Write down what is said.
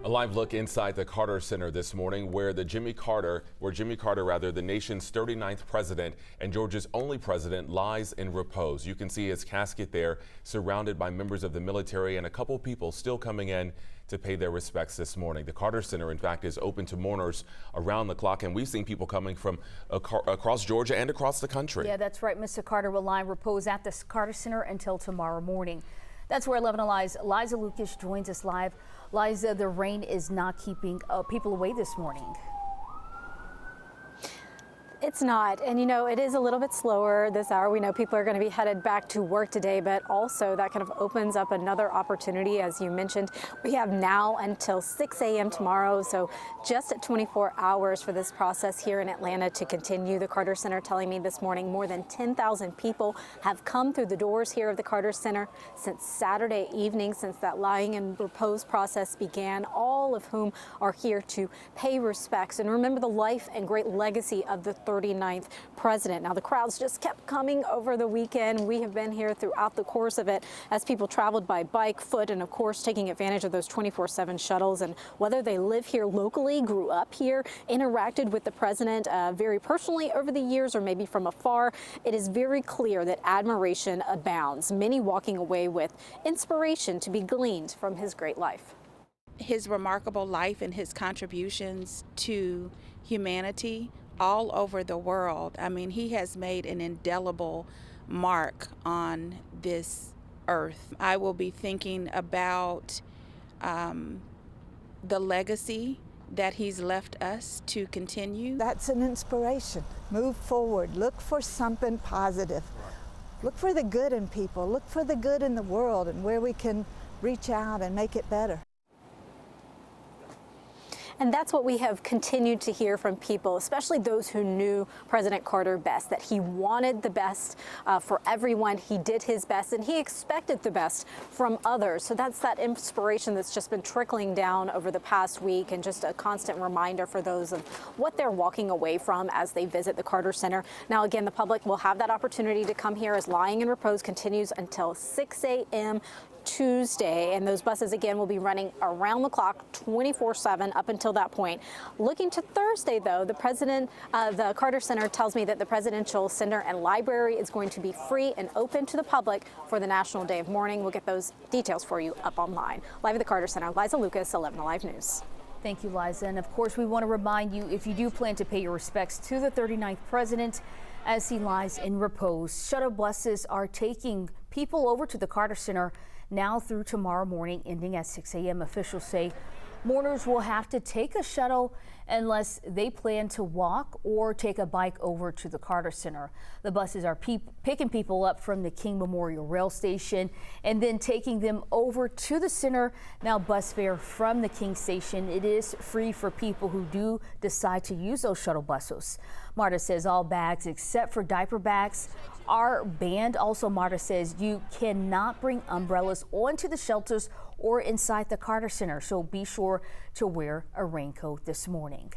A live look inside the Carter Center this morning where Jimmy Carter, the nation's 39th president and Georgia's only president, lies in repose. You can see his casket there, surrounded by members of the military and a couple people still coming in to pay their respects this morning. The Carter Center, in fact, is open to mourners around the clock, and we've seen people coming from across Georgia and across the country. Yeah, that's right. Mr. Carter will lie in repose at the Carter Center until tomorrow morning. That's where 11 Alive's Liza Lucas joins us live. Liza, the rain is not keeping people away this morning. It's not. And, you know, it is a little bit slower this hour. We know people are going to be headed back to work today, but also that kind of opens up another opportunity. As you mentioned, we have now until 6 a.m. tomorrow. So just 24 hours for this process here in Atlanta to continue. The Carter Center telling me this morning more than 10,000 people have come through the doors here of the Carter Center since Saturday evening, since that lying in repose process began, all of whom are here to pay respects and remember the life and great legacy of the 39th president. Now, the crowds just kept coming over the weekend. We have been here throughout the course of it as people traveled by bike, foot, and of course taking advantage of those 24/7 shuttles. And whether they live here locally, grew up here, interacted with the president very personally over the years, or maybe from afar, it is very clear that admiration abounds. Many walking away with inspiration to be gleaned from his great life. His remarkable life and his contributions to humanity all over the world. I mean, he has made an indelible mark on this earth. I will be thinking about the legacy that he's left us to continue. That's an inspiration. Move forward. Look for something positive. Look for the good in people. Look for the good in the world and where we can reach out and make it better. And that's what we have continued to hear from people, especially those who knew President Carter best, that he wanted the best for everyone. He did his best and he expected the best from others. So that's that inspiration that's just been trickling down over the past week, and just a constant reminder for those of what they're walking away from as they visit the Carter Center. Now, again, the public will have that opportunity to come here as lying in repose continues until 6 a.m. Tuesday, and those buses again will be running around the clock 24/7 up until that point. Looking to Thursday, though, the Carter Center tells me that the Presidential Center and Library is going to be free and open to the public for the National Day of Mourning. We'll get those details for you up online. Live at the Carter Center, Liza Lucas, 11 Alive News. Thank you, Liza. And of course, we want to remind you, if you do plan to pay your respects to the 39th president as he lies in repose, shuttle buses are taking people over to the Carter Center now through tomorrow morning, ending at 6 a.m. Officials say mourners will have to take a shuttle unless they plan to walk or take a bike over to the Carter Center. The buses are picking people up from the King Memorial Rail Station and then taking them over to the center. Now, bus fare from the King Station, it is free for people who do decide to use those shuttle buses. Marta says all bags except for diaper bags are banned. Also, Marta says you cannot bring umbrellas onto the shelters or inside the Carter Center, so be sure to wear a raincoat this morning.